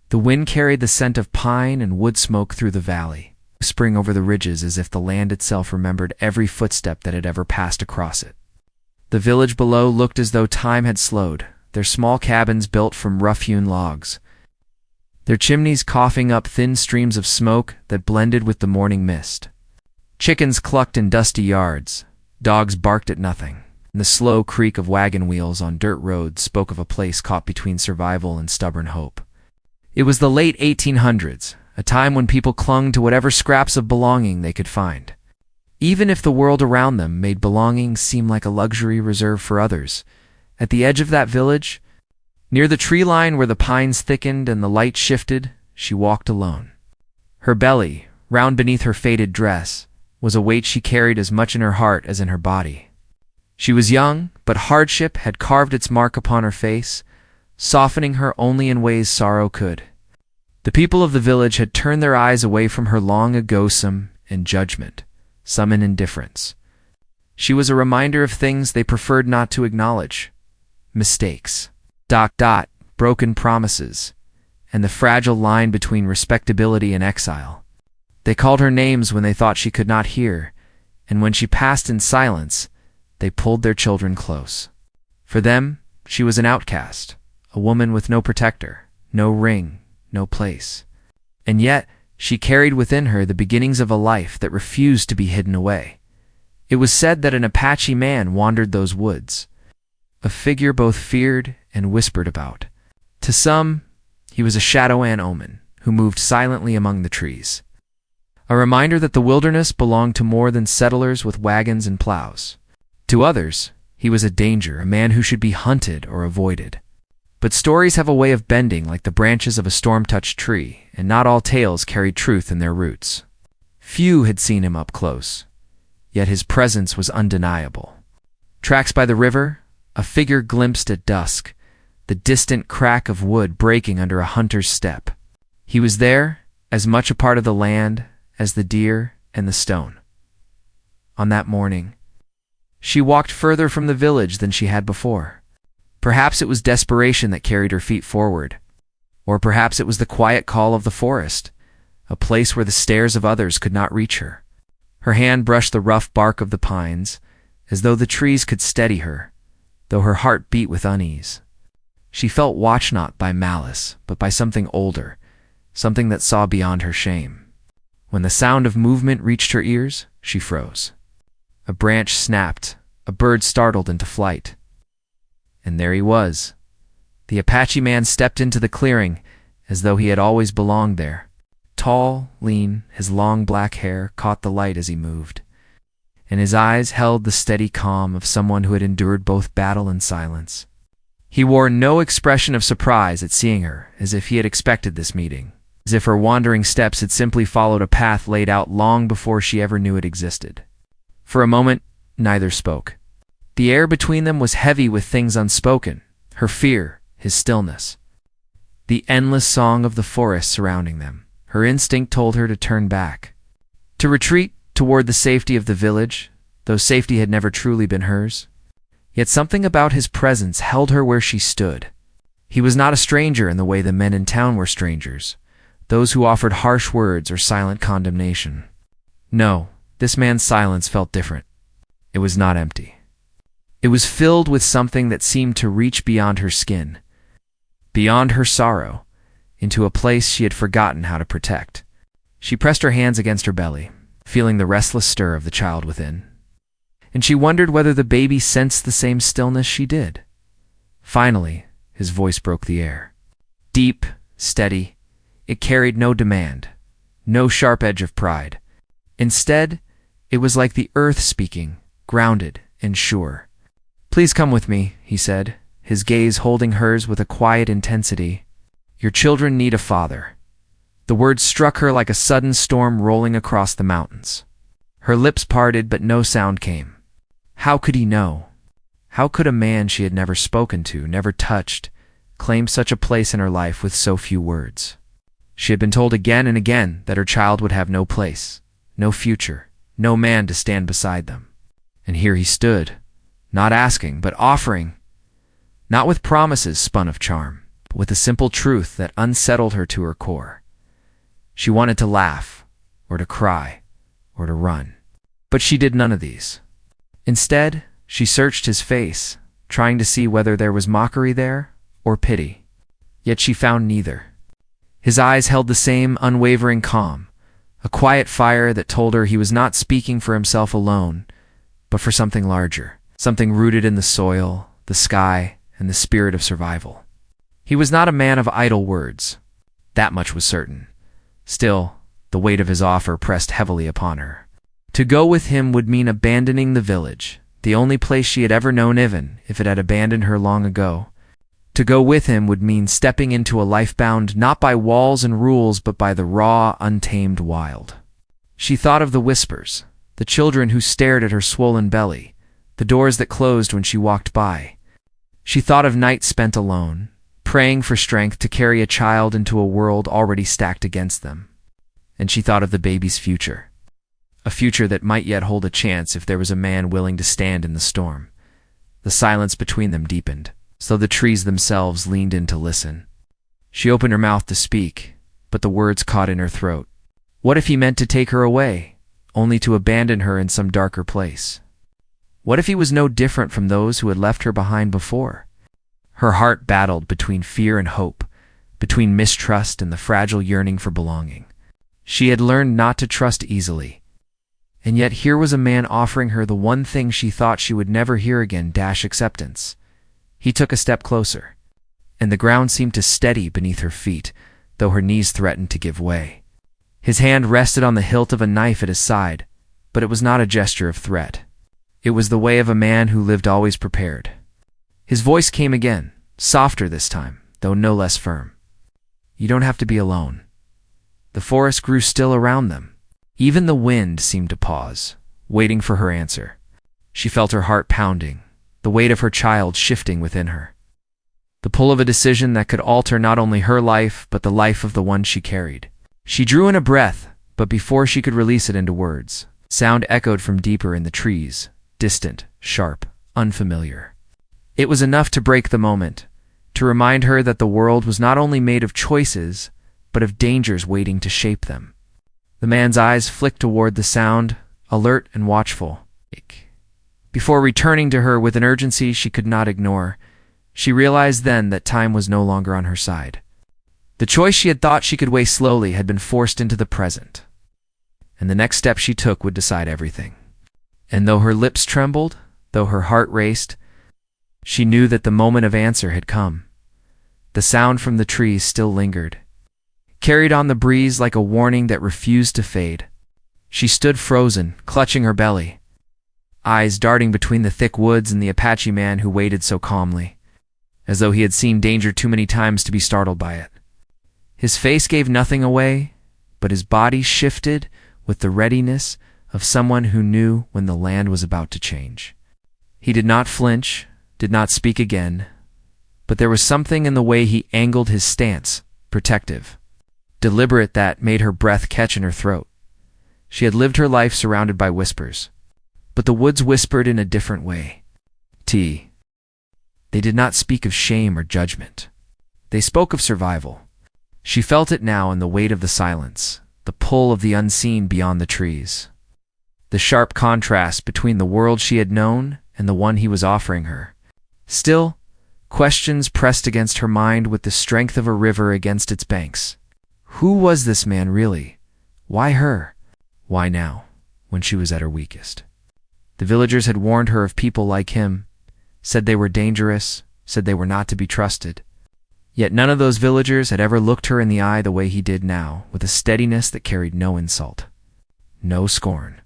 The wind carried the scent of pine and wood smoke through the valley, whispering over the ridges as if the land itself remembered every footstep that had ever passed across it. The village below looked as though time had slowed, their small cabins built from rough-hewn logs, their chimneys coughing up thin streams of smoke that blended with the morning mist. Chickens clucked in dusty yards, dogs barked at nothing, and the slow creak of wagon wheels on dirt roads spoke of a place caught between survival and stubborn hope. It was the late 1800s, a time when people clung to whatever scraps of belonging they could find. Even if the world around them made belonging seem like a luxury reserved for others, at the edge of that village, near the tree line where the pines thickened and the light shifted, she walked alone. Her belly, round beneath her faded dress, was a weight she carried as much in her heart as in her body. She was young, but hardship had carved its mark upon her face, softening her only in ways sorrow could. The people of the village had turned their eyes away from her long ago, some in judgment, some in indifference. She was a reminder of things they preferred not to acknowledge: mistakes, broken promises, and the fragile line between respectability and exile. They called her names when they thought she could not hear, and when she passed in silence, they pulled their children close. For them, she was an outcast, a woman with no protector, no ring, no place. And yet, she carried within her the beginnings of a life that refused to be hidden away. It was said that an Apache man wandered those woods, a figure both feared and whispered about. To some, he was a shadow and omen who moved silently among the trees, a reminder that the wilderness belonged to more than settlers with wagons and plows. To others, he was a danger, a man who should be hunted or avoided. But stories have a way of bending like the branches of a storm-touched tree, and not all tales carried truth in their roots. Few had seen him up close, yet his presence was undeniable. Tracks by the river, a figure glimpsed at dusk, the distant crack of wood breaking under a hunter's step. He was there, as much a part of the land as the deer and the stone. On that morning, she walked further from the village than she had before. Perhaps it was desperation that carried her feet forward, or perhaps it was the quiet call of the forest, a place where the stares of others could not reach her. Her hand brushed the rough bark of the pines, as though the trees could steady her, though her heart beat with unease. She felt watched not by malice, but by something older, something that saw beyond her shame. When the sound of movement reached her ears, she froze. A branch snapped, a bird startled into flight. And there he was. The Apache man stepped into the clearing, as though he had always belonged there. Tall, lean, his long black hair caught the light as he moved, and his eyes held the steady calm of someone who had endured both battle and silence. He wore no expression of surprise at seeing her, as if he had expected this meeting, as if her wandering steps had simply followed a path laid out long before she ever knew it existed. For a moment, neither spoke. The air between them was heavy with things unspoken, her fear, his stillness, the endless song of the forest surrounding them. Her instinct told her to turn back, to retreat toward the safety of the village, though safety had never truly been hers. Yet something about his presence held her where she stood. He was not a stranger in the way the men in town were strangers, those who offered harsh words or silent condemnation. No, this man's silence felt different. It was not empty. It was filled with something that seemed to reach beyond her skin, beyond her sorrow, into a place she had forgotten how to protect. She pressed her hands against her belly, feeling the restless stir of the child within, and she wondered whether the baby sensed the same stillness she did. Finally, his voice broke the air. Deep, steady, it carried no demand, no sharp edge of pride. Instead, it was like the earth speaking, grounded and sure. "Please come with me," he said, his gaze holding hers with a quiet intensity. "Your children need a father." The words struck her like a sudden storm rolling across the mountains. Her lips parted, but no sound came. How could he know? How could a man she had never spoken to, never touched, claim such a place in her life with so few words? She had been told again and again that her child would have no place, no future, no man to stand beside them. And here he stood, not asking, but offering, not with promises spun of charm, but with a simple truth that unsettled her to her core. She wanted to laugh, or to cry, or to run. But she did none of these. Instead, she searched his face, trying to see whether there was mockery there or pity. Yet she found neither. His eyes held the same unwavering calm, a quiet fire that told her he was not speaking for himself alone, but for something larger, something rooted in the soil, the sky, and the spirit of survival. He was not a man of idle words. That much was certain. Still, the weight of his offer pressed heavily upon her. To go with him would mean abandoning the village, the only place she had ever known, even if it had abandoned her long ago. To go with him would mean stepping into a life bound not by walls and rules but by the raw, untamed wild. She thought of the whispers, the children who stared at her swollen belly, the doors that closed when she walked by. She thought of nights spent alone, praying for strength to carry a child into a world already stacked against them. And she thought of the baby's future, a future that might yet hold a chance if there was a man willing to stand in the storm. The silence between them deepened, so the trees themselves leaned in to listen. She opened her mouth to speak, but the words caught in her throat. What if he meant to take her away, only to abandon her in some darker place? What if he was no different from those who had left her behind before? Her heart battled between fear and hope, between mistrust and the fragile yearning for belonging. She had learned not to trust easily, and yet here was a man offering her the one thing she thought she would never hear again: acceptance. He took a step closer, and the ground seemed to steady beneath her feet, though her knees threatened to give way. His hand rested on the hilt of a knife at his side, but it was not a gesture of threat. It was the way of a man who lived always prepared. His voice came again, softer this time, though no less firm. You don't have to be alone. The forest grew still around them. Even the wind seemed to pause, waiting for her answer. She felt her heart pounding, the weight of her child shifting within her. The pull of a decision that could alter not only her life, but the life of the one she carried. She drew in a breath, but before she could release it into words, sound echoed from deeper in the trees, distant, sharp, unfamiliar. It was enough to break the moment, to remind her that the world was not only made of choices, but of dangers waiting to shape them. The man's eyes flicked toward the sound, alert and watchful. Before returning to her with an urgency she could not ignore, she realized then that time was no longer on her side. The choice she had thought she could weigh slowly had been forced into the present, and the next step she took would decide everything. And though her lips trembled, though her heart raced, she knew that the moment of answer had come. The sound from the trees still lingered, carried on the breeze like a warning that refused to fade. She stood frozen, clutching her belly, eyes darting between the thick woods and the Apache man who waited so calmly, as though he had seen danger too many times to be startled by it. His face gave nothing away, but his body shifted with the readiness of someone who knew when the land was about to change. He did not flinch, did not speak again, but there was something in the way he angled his stance, protective, deliberate, that made her breath catch in her throat. She had lived her life surrounded by whispers, but the woods whispered in a different way. They did not speak of shame or judgment. They spoke of survival. She felt it now in the weight of the silence, the pull of the unseen beyond the trees, the sharp contrast between the world she had known and the one he was offering her. Still, questions pressed against her mind with the strength of a river against its banks. Who was this man really? Why her? Why now, when she was at her weakest? The villagers had warned her of people like him, said they were dangerous, said they were not to be trusted. Yet none of those villagers had ever looked her in the eye the way he did now, with a steadiness that carried no insult, no scorn.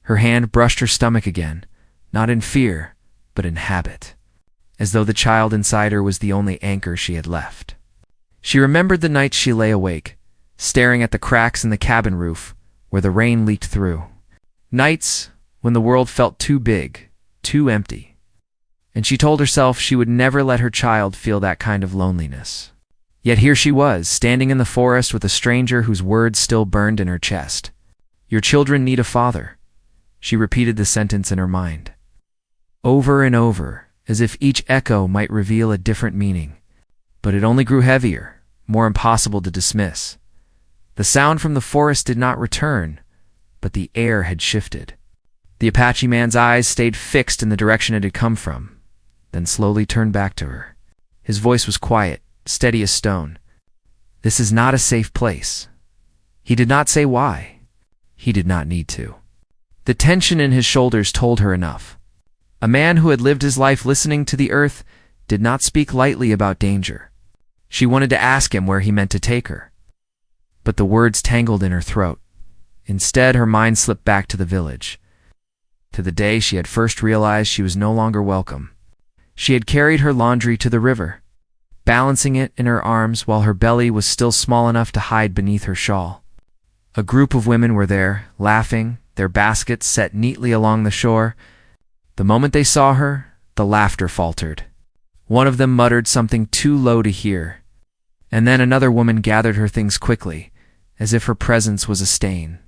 Her hand brushed her stomach again, not in fear, but in habit, as though the child inside her was the only anchor she had left. She remembered the nights she lay awake, staring at the cracks in the cabin roof where the rain leaked through. Nights when the world felt too big, too empty. And she told herself she would never let her child feel that kind of loneliness. Yet here she was, standing in the forest with a stranger whose words still burned in her chest. Your children need a father. She repeated the sentence in her mind, over and over, as if each echo might reveal a different meaning. But it only grew heavier, more impossible to dismiss. The sound from the forest did not return, but the air had shifted. The Apache man's eyes stayed fixed in the direction it had come from, then slowly turned back to her. His voice was quiet, steady as stone. "This is not a safe place." He did not say why. He did not need to. The tension in his shoulders told her enough. A man who had lived his life listening to the earth did not speak lightly about danger. She wanted to ask him where he meant to take her, but the words tangled in her throat. Instead, her mind slipped back to the village, to the day she had first realized she was no longer welcome. She had carried her laundry to the river, balancing it in her arms while her belly was still small enough to hide beneath her shawl. A group of women were there, laughing, their baskets set neatly along the shore. The moment they saw her, the laughter faltered. One of them muttered something too low to hear, and then another woman gathered her things quickly, as if her presence was a stain.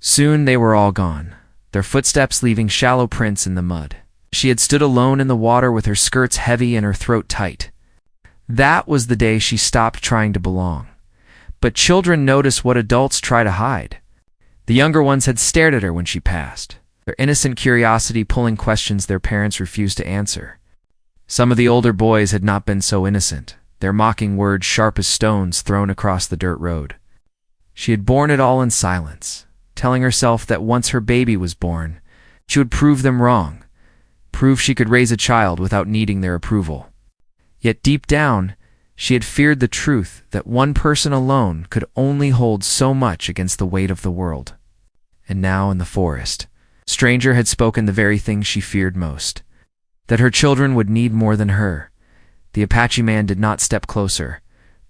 Soon they were all gone, their footsteps leaving shallow prints in the mud. She had stood alone in the water with her skirts heavy and her throat tight. That was the day she stopped trying to belong. But children notice what adults try to hide. The younger ones had stared at her when she passed, their innocent curiosity pulling questions their parents refused to answer. Some of the older boys had not been so innocent, their mocking words sharp as stones thrown across the dirt road. She had borne it all in silence, telling herself that once her baby was born, she would prove them wrong, prove she could raise a child without needing their approval. Yet deep down, she had feared the truth that one person alone could only hold so much against the weight of the world. And now in the forest, a stranger had spoken the very thing she feared most, that her children would need more than her. The Apache man did not step closer,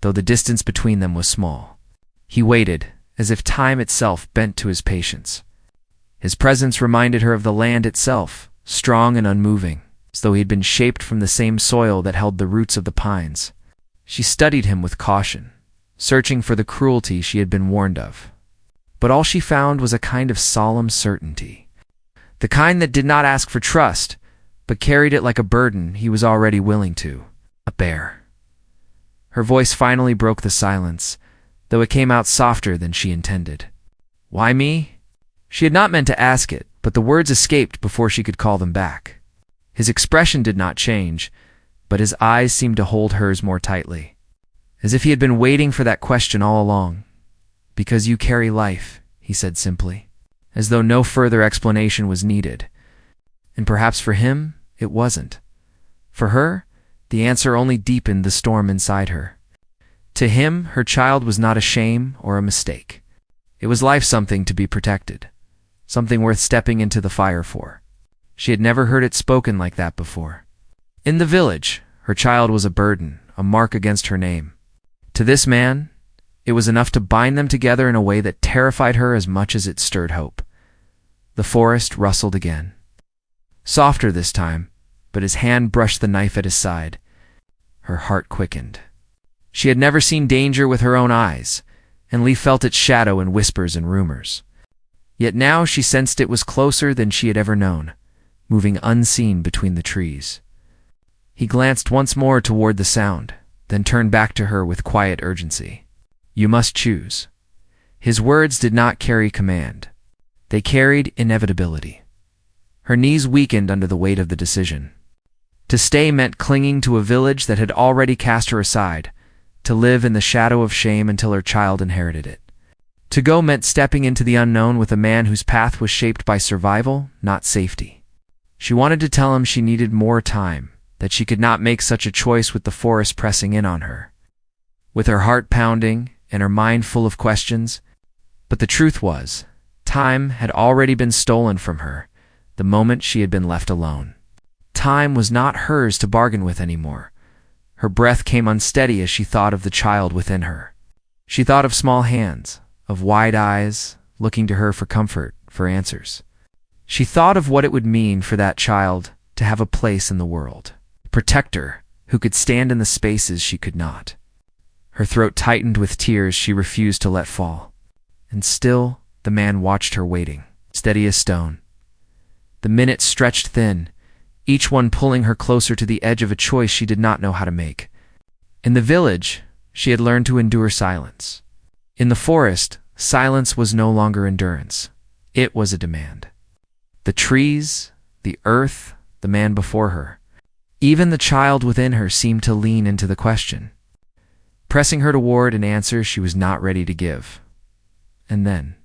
though the distance between them was small. He waited, as if time itself bent to his patience. His presence reminded her of the land itself, strong and unmoving, as though he had been shaped from the same soil that held the roots of the pines. She studied him with caution, searching for the cruelty she had been warned of. But all she found was a kind of solemn certainty, the kind that did not ask for trust, but carried it like a burden he was already willing to bear. Her voice finally broke the silence, though it came out softer than she intended. "Why me?" She had not meant to ask it, but the words escaped before she could call them back. His expression did not change, but his eyes seemed to hold hers more tightly, as if he had been waiting for that question all along. "Because you carry life," he said simply, as though no further explanation was needed. And perhaps for him, it wasn't. For her, the answer only deepened the storm inside her. To him, her child was not a shame or a mistake. It was life, something to be protected, something worth stepping into the fire for. She had never heard it spoken like that before. In the village, her child was a burden, a mark against her name. To this man, it was enough to bind them together in a way that terrified her as much as it stirred hope. The forest rustled again. Softer this time, but his hand brushed the knife at his side. Her heart quickened. She had never seen danger with her own eyes, and Lee felt its shadow in whispers and rumors. Yet now she sensed it was closer than she had ever known, moving unseen between the trees. He glanced once more toward the sound, then turned back to her with quiet urgency. "You must choose." His words did not carry command. They carried inevitability. Her knees weakened under the weight of the decision. To stay meant clinging to a village that had already cast her aside, to live in the shadow of shame until her child inherited it. To go meant stepping into the unknown with a man whose path was shaped by survival, not safety. She wanted to tell him she needed more time, that she could not make such a choice with the forest pressing in on her, with her heart pounding and her mind full of questions. But the truth was, time had already been stolen from her the moment she had been left alone. Time was not hers to bargain with anymore. Her breath came unsteady as she thought of the child within her. She thought of small hands, of wide eyes, looking to her for comfort, for answers. She thought of what it would mean for that child to have a place in the world, a protector who could stand in the spaces she could not. Her throat tightened with tears she refused to let fall. And still, the man watched her waiting, steady as stone. The minutes stretched thin, each one pulling her closer to the edge of a choice she did not know how to make. In the village, she had learned to endure silence. In the forest, silence was no longer endurance. It was a demand. The trees, the earth, the man before her, even the child within her seemed to lean into the question, pressing her toward an answer she was not ready to give. And then,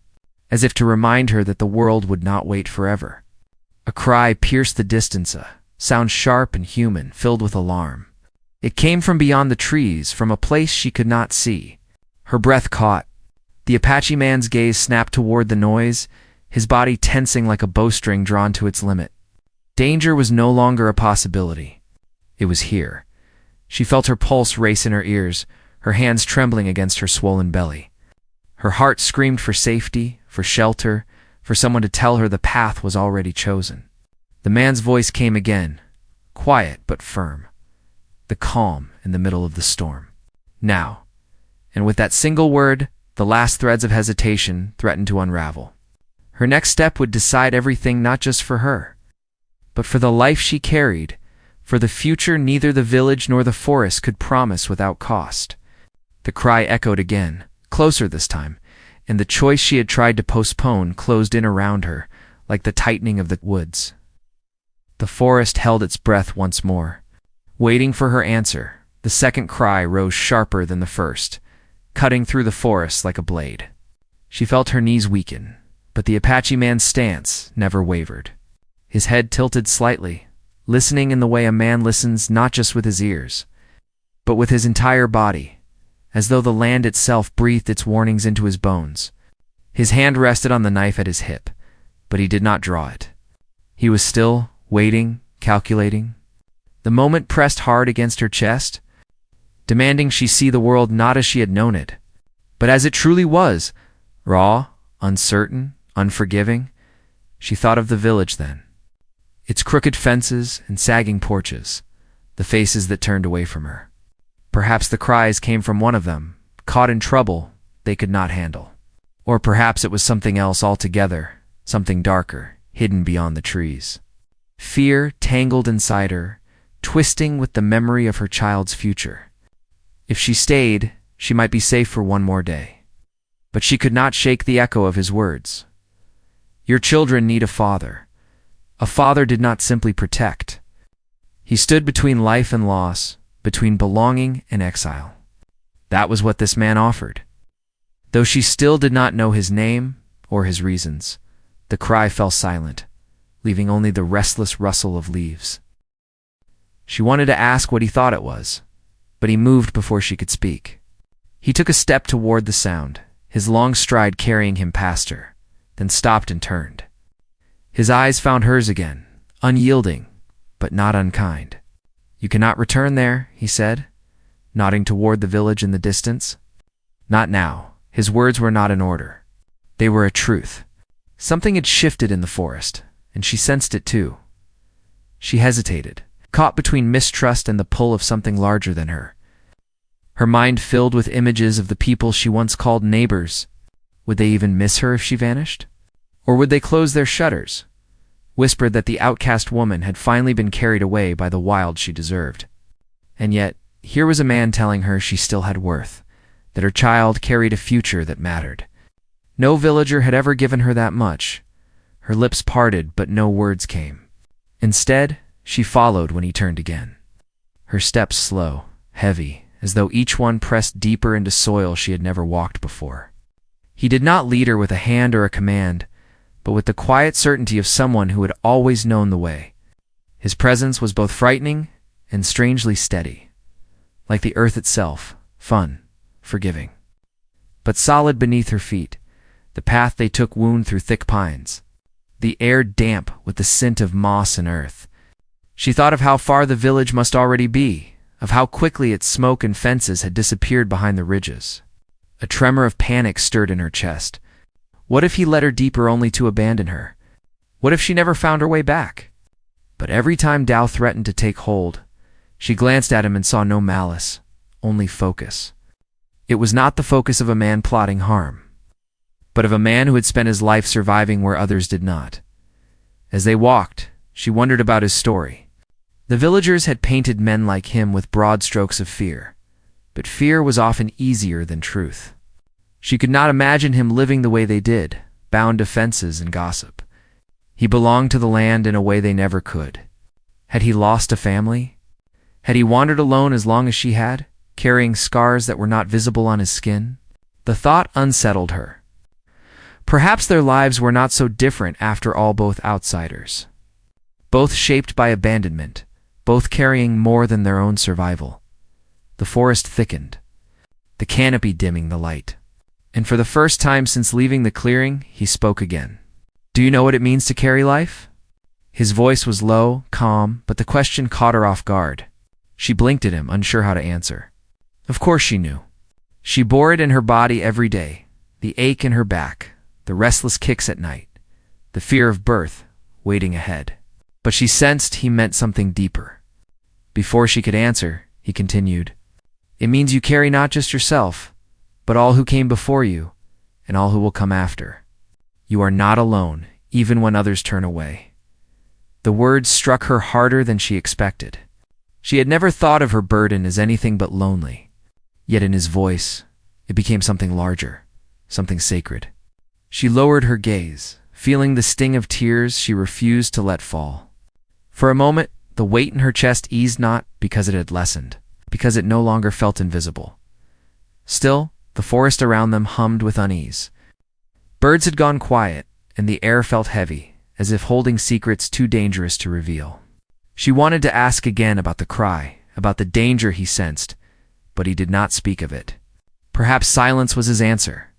as if to remind her that the world would not wait forever, a cry pierced the distance, a sound sharp and human, filled with alarm. It came from beyond the trees, from a place she could not see. Her breath caught. The Apache man's gaze snapped toward the noise, his body tensing like a bowstring drawn to its limit. Danger was no longer a possibility. It was here. She felt her pulse race in her ears, her hands trembling against her swollen belly. Her heart screamed for safety, for shelter, for someone to tell her the path was already chosen. The man's voice came again, quiet but firm. The calm in the middle of the storm. Now. And with that single word, the last threads of hesitation threatened to unravel. Her next step would decide everything, not just for her, but for the life she carried, for the future neither the village nor the forest could promise without cost. The cry echoed again, closer this time, and the choice she had tried to postpone closed in around her, like the tightening of the woods. The forest held its breath once more, waiting for her answer. The second cry rose sharper than the first, cutting through the forest like a blade. She felt her knees weaken, but the Apache man's stance never wavered. His head tilted slightly, listening in the way a man listens, not just with his ears, but with his entire body, as though the land itself breathed its warnings into his bones. His hand rested on the knife at his hip, but he did not draw it. He was still, waiting, calculating. The moment pressed hard against her chest, demanding she see the world not as she had known it, but as it truly was, raw, uncertain, unforgiving. She thought of the village then, its crooked fences and sagging porches, the faces that turned away from her. Perhaps the cries came from one of them, caught in trouble they could not handle. Or perhaps it was something else altogether, something darker, hidden beyond the trees. Fear tangled inside her, twisting with the memory of her child's future. If she stayed, she might be safe for one more day. But she could not shake the echo of his words. Your children need a father. A father did not simply protect. He stood between life and loss, between belonging and exile. That was what this man offered. Though she still did not know his name or his reasons, the cry fell silent, leaving only the restless rustle of leaves. She wanted to ask what he thought it was, but he moved before she could speak. He took a step toward the sound, his long stride carrying him past her, then stopped and turned. His eyes found hers again, unyielding, but not unkind. You cannot return there, he said, nodding toward the village in the distance. Not now. His words were not an order. They were a truth. Something had shifted in the forest, and she sensed it too. She hesitated, caught between mistrust and the pull of something larger than her. Her mind filled with images of the people she once called neighbors. Would they even miss her if she vanished? Or would they close their shutters, whispered that the outcast woman had finally been carried away by the wild she deserved? And yet, here was a man telling her she still had worth, that her child carried a future that mattered. No villager had ever given her that much. Her lips parted, but no words came. Instead, she followed when he turned again. Her steps slow, heavy, as though each one pressed deeper into soil she had never walked before. He did not lead her with a hand or a command, but with the quiet certainty of someone who had always known the way. His presence was both frightening and strangely steady, like the earth itself, fun, forgiving. But solid beneath her feet, the path they took wound through thick pines, the air damp with the scent of moss and earth. She thought of how far the village must already be, of how quickly its smoke and fences had disappeared behind the ridges. A tremor of panic stirred in her chest. What if he led her deeper only to abandon her? What if she never found her way back? But every time doubt threatened to take hold, she glanced at him and saw no malice, only focus. It was not the focus of a man plotting harm, but of a man who had spent his life surviving where others did not. As they walked, she wondered about his story. The villagers had painted men like him with broad strokes of fear, but fear was often easier than truth. She could not imagine him living the way they did, bound to fences and gossip. He belonged to the land in a way they never could. Had he lost a family? Had he wandered alone as long as she had, carrying scars that were not visible on his skin? The thought unsettled her. Perhaps their lives were not so different after all, both outsiders. Both shaped by abandonment, both carrying more than their own survival. The forest thickened, the canopy dimming the light. And for the first time since leaving the clearing, he spoke again. "Do you know what it means to carry life?" His voice was low, calm, but the question caught her off guard. She blinked at him, unsure how to answer. Of course she knew. She bore it in her body every day, the ache in her back, the restless kicks at night, the fear of birth waiting ahead. But she sensed he meant something deeper. Before she could answer, he continued, "It means you carry not just yourself, but all who came before you, and all who will come after. You are not alone, even when others turn away." The words struck her harder than she expected. She had never thought of her burden as anything but lonely. Yet in his voice, it became something larger, something sacred. She lowered her gaze, feeling the sting of tears she refused to let fall. For a moment, the weight in her chest eased, not because it had lessened, because it no longer felt invisible. Still, the forest around them hummed with unease. Birds had gone quiet, and the air felt heavy, as if holding secrets too dangerous to reveal. She wanted to ask again about the cry, about the danger he sensed, but he did not speak of it. Perhaps silence was his answer.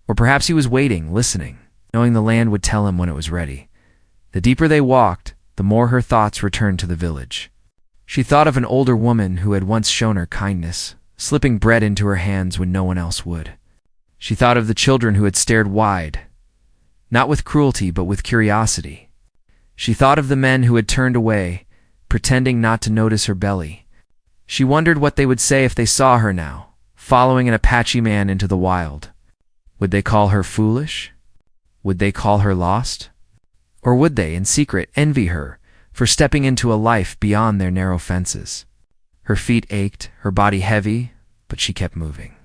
Or perhaps he was waiting, listening, knowing the land would tell him when it was ready. The deeper they walked, the more her thoughts returned to the village. She thought of an older woman who had once shown her kindness, slipping bread into her hands when no one else would. She thought of the children who had stared wide, not with cruelty but with curiosity. She thought of the men who had turned away, pretending not to notice her belly. She wondered what they would say if they saw her now, following an Apache man into the wild. Would they call her foolish? Would they call her lost? Or would they, in secret, envy her for stepping into a life beyond their narrow fences? Her feet ached, her body heavy, but she kept moving.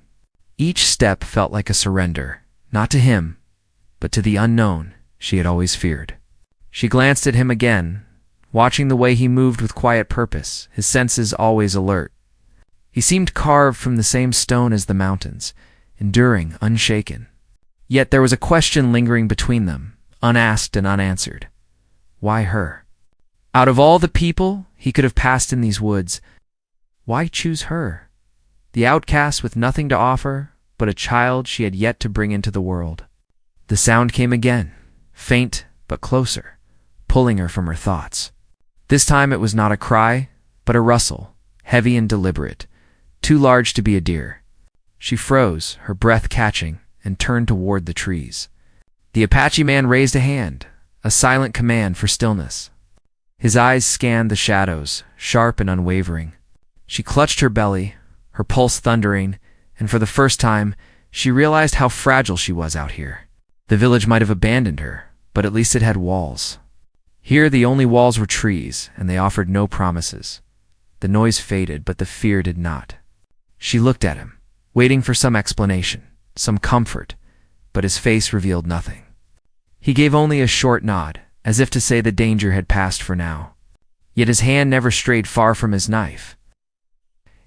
Each step felt like a surrender, not to him, but to the unknown she had always feared. She glanced at him again, watching the way he moved with quiet purpose, his senses always alert. He seemed carved from the same stone as the mountains, enduring, unshaken. Yet there was a question lingering between them, unasked and unanswered. Why her? Out of all the people he could have passed in these woods, why choose her? The outcast with nothing to offer but a child she had yet to bring into the world. The sound came again, faint but closer, pulling her from her thoughts. This time it was not a cry, but a rustle, heavy and deliberate, too large to be a deer. She froze, her breath catching, and turned toward the trees. The Apache man raised a hand, a silent command for stillness. His eyes scanned the shadows, sharp and unwavering. She clutched her belly, her pulse thundering, and for the first time, she realized how fragile she was out here. The village might have abandoned her, but at least it had walls. Here the only walls were trees, and they offered no promises. The noise faded, but the fear did not. She looked at him, waiting for some explanation, some comfort, but his face revealed nothing. He gave only a short nod, as if to say the danger had passed for now. Yet his hand never strayed far from his knife.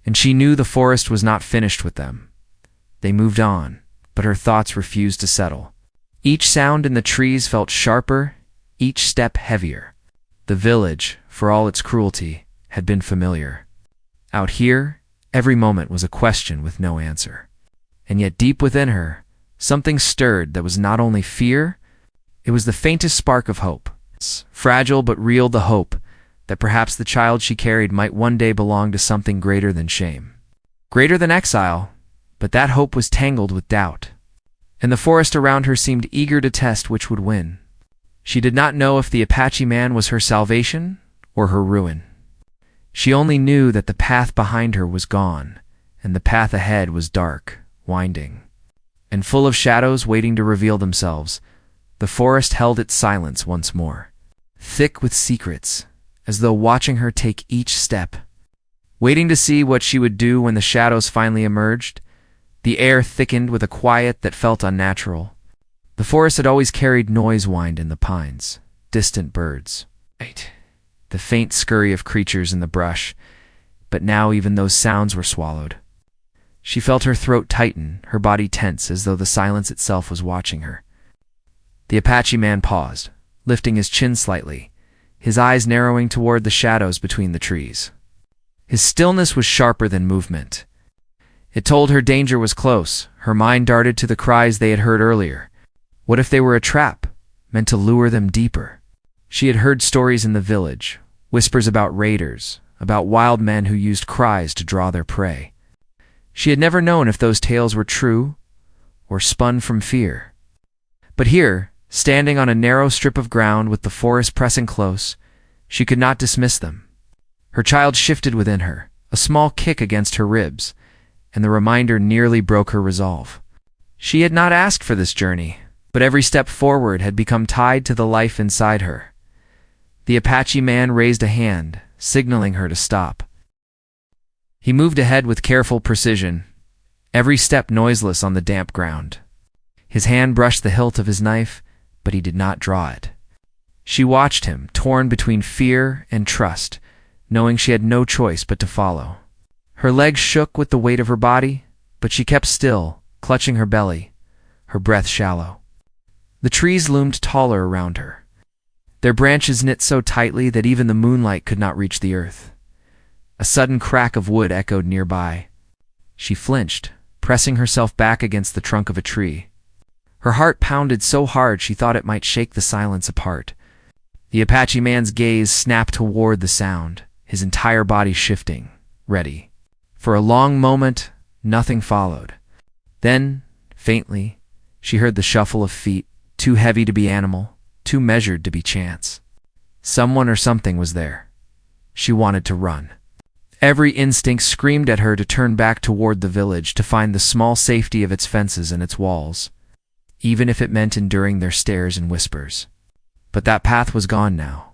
And she knew the forest was not finished with them. They moved on, but her thoughts refused to settle. Each sound in the trees felt sharper, each step heavier. The village, for all its cruelty, had been familiar. Out here, every moment was a question with no answer. And yet deep within her, something stirred that was not only fear, it was the faintest spark of hope. Fragile but real, the hope that perhaps the child she carried might one day belong to something greater than shame. Greater than exile, but that hope was tangled with doubt. And the forest around her seemed eager to test which would win. She did not know if the Apache man was her salvation or her ruin. She only knew that the path behind her was gone, and the path ahead was dark, winding, and full of shadows waiting to reveal themselves. The forest held its silence once more, thick with secrets, as though watching her take each step. waiting to see what she would do when the shadows finally emerged. The air thickened with a quiet that felt unnatural. The forest had always carried noise whined in the pines, distant birds, the faint scurry of creatures in the brush, but now even those sounds were swallowed. She felt her throat tighten, her body tense as though the silence itself was watching her. The Apache man paused, lifting his chin slightly, his eyes narrowing toward the shadows between the trees. His stillness was sharper than movement. It told her danger was close. Her mind darted to the cries they had heard earlier. What if they were a trap, meant to lure them deeper? She had heard stories in the village, whispers about raiders, about wild men who used cries to draw their prey. She had never known if those tales were true or spun from fear. But here, standing on a narrow strip of ground with the forest pressing close, she could not dismiss them. Her child shifted within her, a small kick against her ribs, and the reminder nearly broke her resolve. She had not asked for this journey, but every step forward had become tied to the life inside her. The Apache man raised a hand, signaling her to stop. He moved ahead with careful precision, every step noiseless on the damp ground. His hand brushed the hilt of his knife, but he did not draw it. She watched him, torn between fear and trust, knowing she had no choice but to follow. Her legs shook with the weight of her body, but she kept still, clutching her belly, her breath shallow. The trees loomed taller around her, their branches knit so tightly that even the moonlight could not reach the earth. A sudden crack of wood echoed nearby. She flinched, pressing herself back against the trunk of a tree. Her heart pounded so hard she thought it might shake the silence apart. The Apache man's gaze snapped toward the sound, his entire body shifting, ready. For a long moment, nothing followed. Then, faintly, she heard the shuffle of feet, too heavy to be animal, too measured to be chance. Someone or something was there. She wanted to run. Every instinct screamed at her to turn back toward the village to find the small safety of its fences and its walls, even if it meant enduring their stares and whispers. But that path was gone now.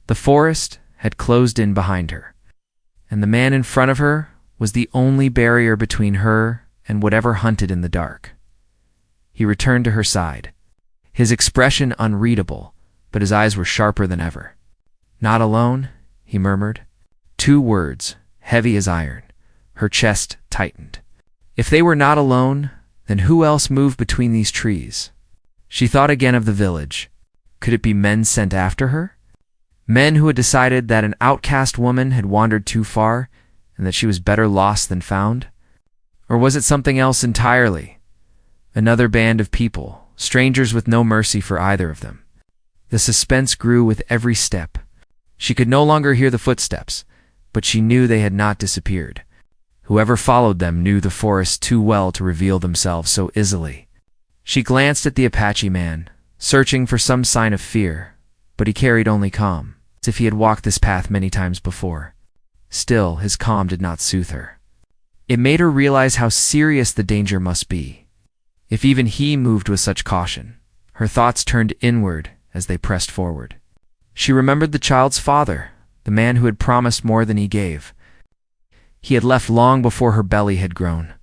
The forest had closed in behind her, and the man in front of her was the only barrier between her and whatever hunted in the dark. He returned to her side, his expression unreadable, but his eyes were sharper than ever. "Not alone," he murmured. 2 words, heavy as iron. Her chest tightened. If they were not alone, then who else moved between these trees? She thought again of the village. Could it be men sent after her? Men who had decided that an outcast woman had wandered too far, and that she was better lost than found? Or was it something else entirely? Another band of people, strangers with no mercy for either of them. The suspense grew with every step. She could no longer hear the footsteps, but she knew they had not disappeared. Whoever followed them knew the forest too well to reveal themselves so easily. She glanced at the Apache man, searching for some sign of fear, but he carried only calm, as if he had walked this path many times before. Still, his calm did not soothe her. It made her realize how serious the danger must be. If even he moved with such caution, her thoughts turned inward as they pressed forward. She remembered the child's father, the man who had promised more than he gave. He had left long before her belly had grown,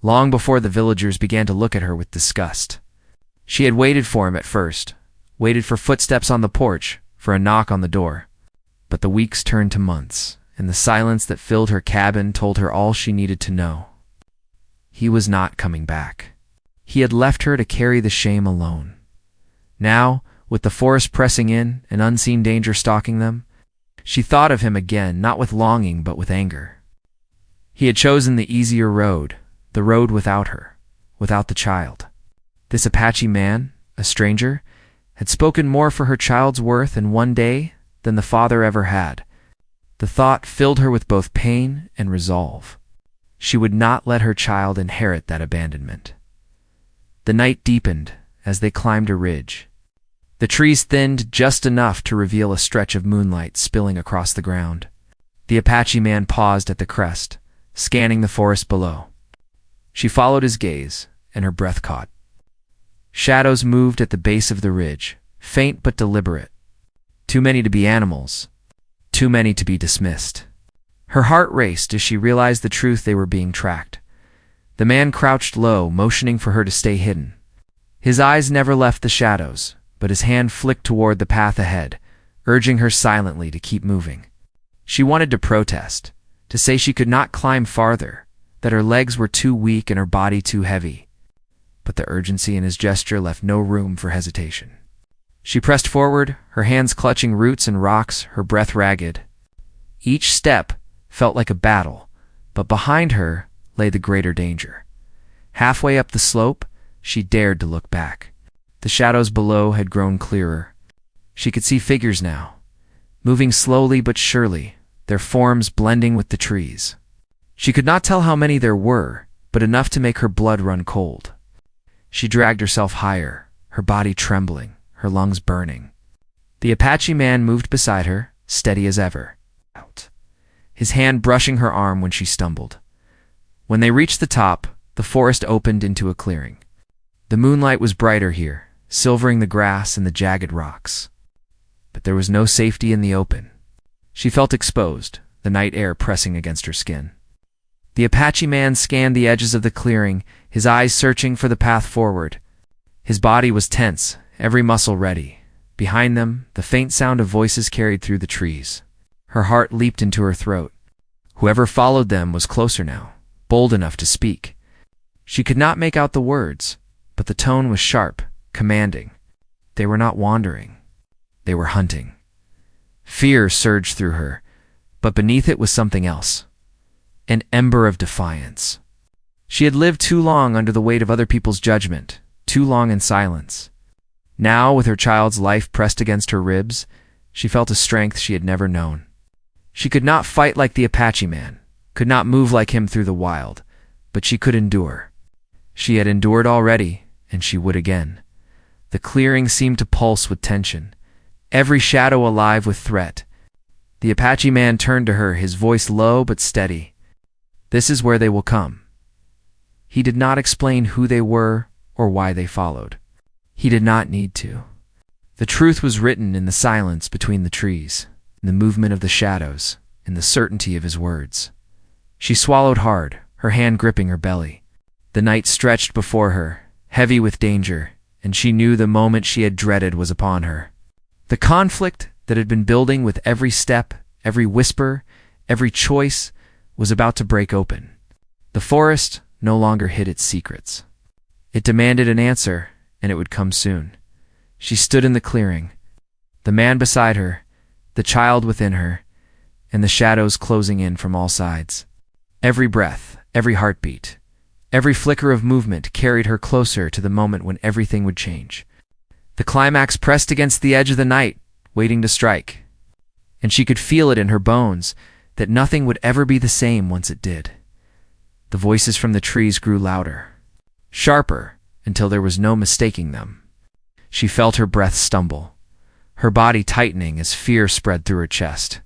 long before the villagers began to look at her with disgust. She had waited for him at first, waited for footsteps on the porch, for a knock on the door. But the weeks turned to months, and the silence that filled her cabin told her all she needed to know. He was not coming back. He had left her to carry the shame alone. Now, with the forest pressing in and unseen danger stalking them, she thought of him again, not with longing but with anger. He had chosen the easier road, the road without her, without the child. This Apache man, a stranger, had spoken more for her child's worth in one day than the father ever had. The thought filled her with both pain and resolve. She would not let her child inherit that abandonment. The night deepened as they climbed a ridge. The trees thinned just enough to reveal a stretch of moonlight spilling across the ground. The Apache man paused at the crest, scanning the forest below. She followed his gaze, and her breath caught. Shadows moved at the base of the ridge, faint but deliberate. Too many to be animals, too many to be dismissed. Her heart raced as she realized the truth: they were being tracked. The man crouched low, motioning for her to stay hidden. His eyes never left the shadows, but his hand flicked toward the path ahead, urging her silently to keep moving. She wanted to protest, to say she could not climb farther, that her legs were too weak and her body too heavy. But the urgency in his gesture left no room for hesitation. She pressed forward, her hands clutching roots and rocks, her breath ragged. Each step felt like a battle, but behind her lay the greater danger. Halfway up the slope, she dared to look back. The shadows below had grown clearer. She could see figures now, moving slowly but surely, their forms blending with the trees. She could not tell how many there were, but enough to make her blood run cold. She dragged herself higher, her body trembling, her lungs burning. The Apache man moved beside her, steady as ever, his hand brushing her arm when she stumbled. When they reached the top, the forest opened into a clearing. The moonlight was brighter here, silvering the grass and the jagged rocks. But there was no safety in the open. She felt exposed, the night air pressing against her skin. The Apache man scanned the edges of the clearing, his eyes searching for the path forward. His body was tense, every muscle ready. Behind them, the faint sound of voices carried through the trees. Her heart leaped into her throat. Whoever followed them was closer now, bold enough to speak. She could not make out the words, but the tone was sharp, commanding. They were not wandering. They were hunting. Fear surged through her, but beneath it was something else. An ember of defiance. She had lived too long under the weight of other people's judgment, too long in silence. Now, with her child's life pressed against her ribs, she felt a strength she had never known. She could not fight like the Apache man, could not move like him through the wild, but she could endure. She had endured already, and she would again. The clearing seemed to pulse with tension, every shadow alive with threat. The Apache man turned to her, his voice low but steady. "This is where they will come." He did not explain who they were or why they followed. He did not need to. The truth was written in the silence between the trees, in the movement of the shadows, in the certainty of his words. She swallowed hard, her hand gripping her belly. The night stretched before her, heavy with danger, and she knew the moment she had dreaded was upon her. The conflict that had been building with every step, every whisper, every choice, was about to break open. The forest no longer hid its secrets. It demanded an answer, and it would come soon. She stood in the clearing, the man beside her, the child within her, and the shadows closing in from all sides. Every breath, every heartbeat, every flicker of movement carried her closer to the moment when everything would change. The climax pressed against the edge of the night, waiting to strike. And she could feel it in her bones, that nothing would ever be the same once it did. The voices from the trees grew louder, sharper, until there was no mistaking them. She felt her breath stumble, her body tightening as fear spread through her chest.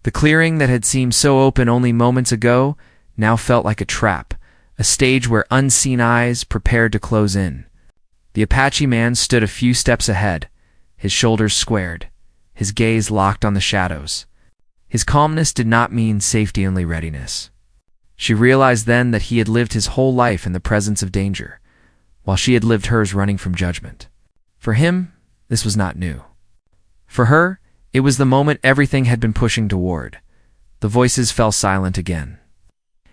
The clearing that had seemed so open only moments ago now felt like a trap, a stage where unseen eyes prepared to close in. The Apache man stood a few steps ahead, his shoulders squared, his gaze locked on the shadows. His calmness did not mean safety, only readiness. She realized then that he had lived his whole life in the presence of danger, while she had lived hers running from judgment. For him, this was not new. For her, it was the moment everything had been pushing toward. The voices fell silent again,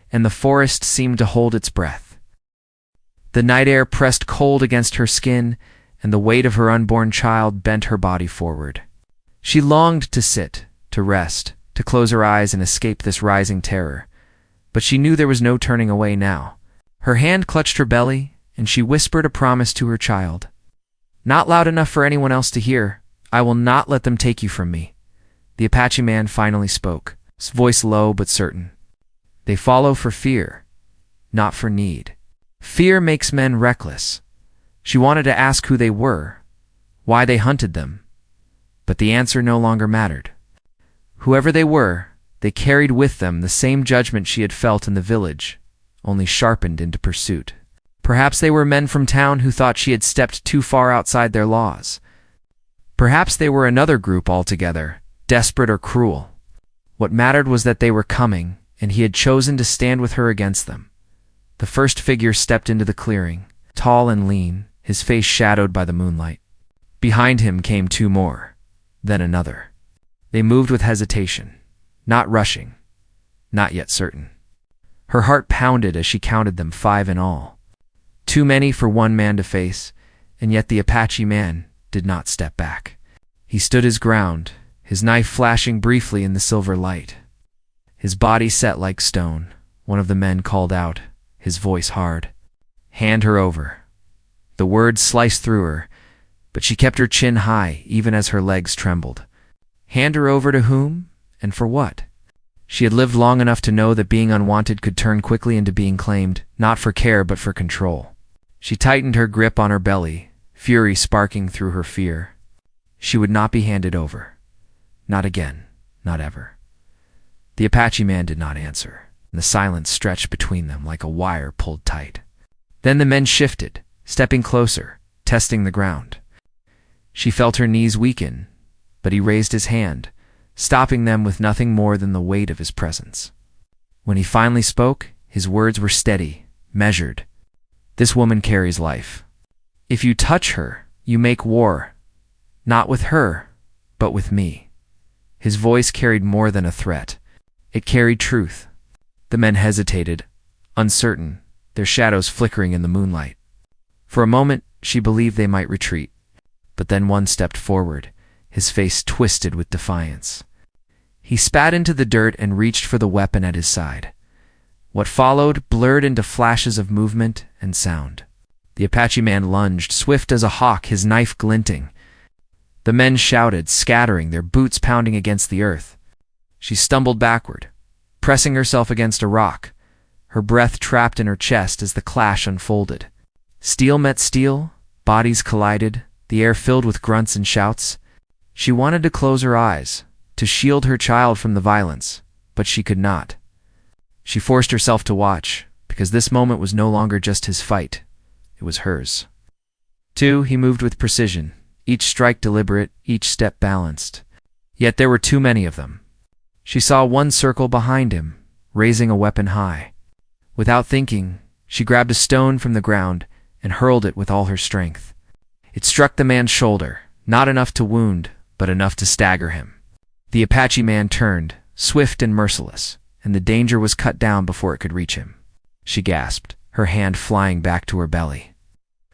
and the forest seemed to hold its breath. The night air pressed cold against her skin, and the weight of her unborn child bent her body forward. She longed to sit, to rest, to close her eyes and escape this rising terror, but she knew there was no turning away now. Her hand clutched her belly, and she whispered a promise to her child. Not loud enough for anyone else to hear, "I will not let them take you from me." The Apache man finally spoke, his voice low but certain. "They follow for fear, not for need. Fear makes men reckless." She wanted to ask who they were, why they hunted them, but the answer no longer mattered. Whoever they were, they carried with them the same judgment she had felt in the village, only sharpened into pursuit. Perhaps they were men from town who thought she had stepped too far outside their laws. Perhaps they were another group altogether, desperate or cruel. What mattered was that they were coming, and he had chosen to stand with her against them. The first figure stepped into the clearing, tall and lean, his face shadowed by the moonlight. Behind him came two more, then another. They moved with hesitation, not rushing, not yet certain. Her heart pounded as she counted them, 5 in all. Too many for one man to face, and yet the Apache man did not step back. He stood his ground, his knife flashing briefly in the silver light. His body set like stone. One of the men called out, his voice hard. "Hand her over." The words sliced through her, but she kept her chin high even as her legs trembled. Hand her over to whom, and for what? She had lived long enough to know that being unwanted could turn quickly into being claimed, not for care but for control. She tightened her grip on her belly, fury sparking through her fear. She would not be handed over. Not again, not ever. The Apache man did not answer, and the silence stretched between them like a wire pulled tight. Then the men shifted, stepping closer, testing the ground. She felt her knees weaken, but he raised his hand, stopping them with nothing more than the weight of his presence. When he finally spoke, his words were steady, measured. "This woman carries life. If you touch her, you make war. Not with her, but with me." His voice carried more than a threat. It carried truth. The men hesitated, uncertain, their shadows flickering in the moonlight. For a moment, she believed they might retreat. But then one stepped forward, his face twisted with defiance. He spat into the dirt and reached for the weapon at his side. What followed blurred into flashes of movement and sound. The Apache man lunged, swift as a hawk, his knife glinting. The men shouted, scattering, their boots pounding against the earth. She stumbled backward, pressing herself against a rock, her breath trapped in her chest as the clash unfolded. Steel met steel, bodies collided, the air filled with grunts and shouts. She wanted to close her eyes, to shield her child from the violence, but she could not. She forced herself to watch, because this moment was no longer just his fight, it was hers. Two, he moved with precision, each strike deliberate, each step balanced. Yet there were too many of them. She saw one circle behind him, raising a weapon high. Without thinking, she grabbed a stone from the ground and hurled it with all her strength. It struck the man's shoulder, not enough to wound, but enough to stagger him. The Apache man turned, swift and merciless, and the danger was cut down before it could reach him. She gasped, her hand flying back to her belly,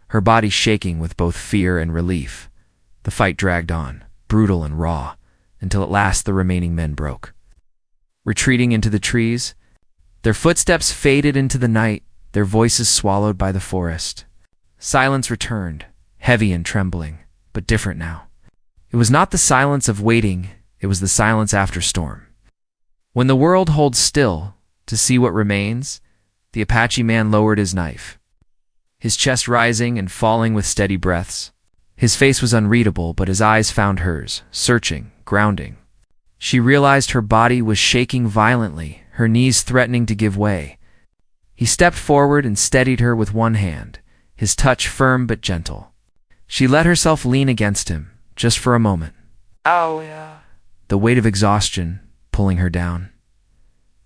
her body shaking with both fear and relief. The fight dragged on, brutal and raw, until at last the remaining men broke. Retreating into the trees, their footsteps faded into the night, their voices swallowed by the forest. Silence returned, heavy and trembling, but different now. It was not the silence of waiting, it was the silence after storm. When the world holds still to see what remains, the Apache man lowered his knife, his chest rising and falling with steady breaths. His face was unreadable, but his eyes found hers, searching, grounding. She realized her body was shaking violently, her knees threatening to give way. He stepped forward and steadied her with one hand, his touch firm but gentle. She let herself lean against him, just for a moment. "Oh, yeah." The weight of exhaustion pulling her down.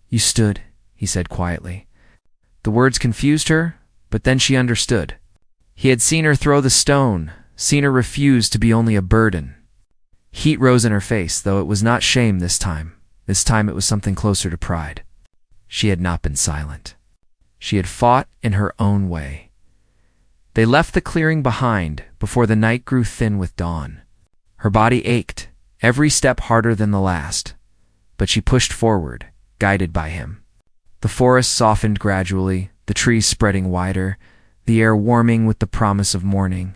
"You stood," he said quietly. The words confused her, but then she understood. He had seen her throw the stone, seen her refuse to be only a burden. Heat rose in her face, though it was not shame this time. This time it was something closer to pride. She had not been silent. She had fought in her own way. They left the clearing behind before the night grew thin with dawn. Her body ached, every step harder than the last, but she pushed forward, guided by him. The forest softened gradually, the trees spreading wider, the air warming with the promise of morning.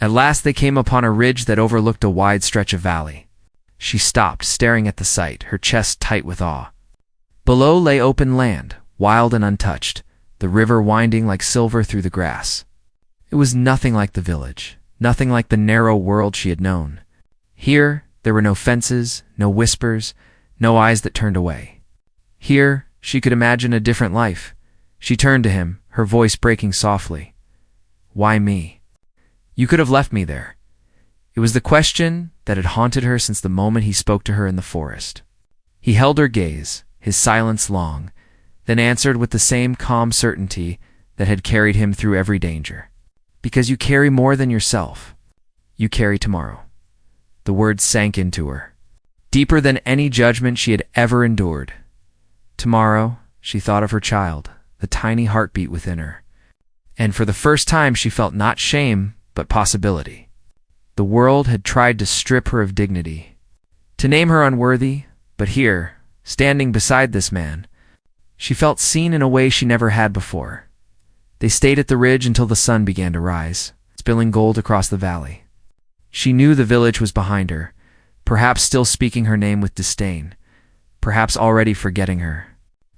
At last they came upon a ridge that overlooked a wide stretch of valley. She stopped, staring at the sight, her chest tight with awe. Below lay open land, wild and untouched, the river winding like silver through the grass. It was nothing like the village, nothing like the narrow world she had known. Here, there were no fences, no whispers, no eyes that turned away. Here, she could imagine a different life. She turned to him, her voice breaking softly. "Why me? You could have left me there." It was the question that had haunted her since the moment he spoke to her in the forest. He held her gaze, his silence long, then answered with the same calm certainty that had carried him through every danger. Because you carry more than yourself. You carry tomorrow. The words sank into her, deeper than any judgment she had ever endured. Tomorrow, she thought of her child, the tiny heartbeat within her. And for the first time she felt not shame, but possibility. The world had tried to strip her of dignity, to name her unworthy, but here, standing beside this man, she felt seen in a way she never had before. They stayed at the ridge until the sun began to rise, spilling gold across the valley. She knew the village was behind her, perhaps still speaking her name with disdain, perhaps already forgetting her,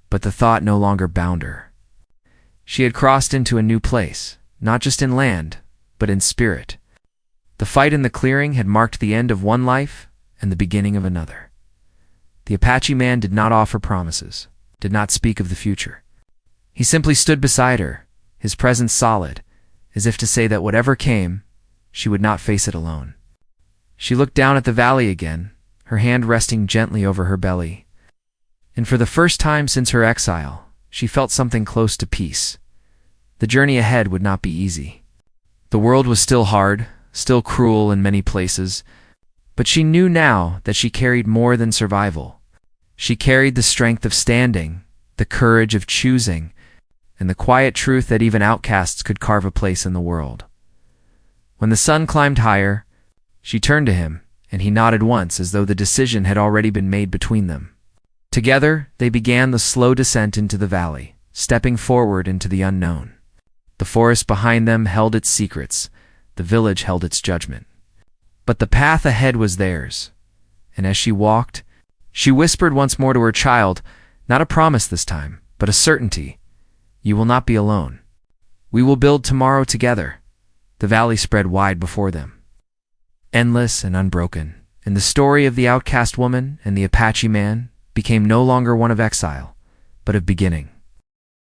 but the thought no longer bound her. She had crossed into a new place, not just in land, but in spirit. The fight in the clearing had marked the end of one life and the beginning of another. The Apache man did not offer promises, did not speak of the future. He simply stood beside her, his presence solid, as if to say that whatever came, she would not face it alone. She looked down at the valley again, her hand resting gently over her belly. And for the first time since her exile, she felt something close to peace. The journey ahead would not be easy. The world was still hard, still cruel in many places, but she knew now that she carried more than survival. She carried the strength of standing, the courage of choosing, and the quiet truth that even outcasts could carve a place in the world. When the sun climbed higher, she turned to him, and he nodded once as though the decision had already been made between them. Together, they began the slow descent into the valley, stepping forward into the unknown. The forest behind them held its secrets, the village held its judgment. But the path ahead was theirs, and as she walked, she whispered once more to her child, not a promise this time, but a certainty. You will not be alone. We will build tomorrow together. The valley spread wide before them, endless and unbroken, and the story of the outcast woman and the Apache man became no longer one of exile, but of beginning.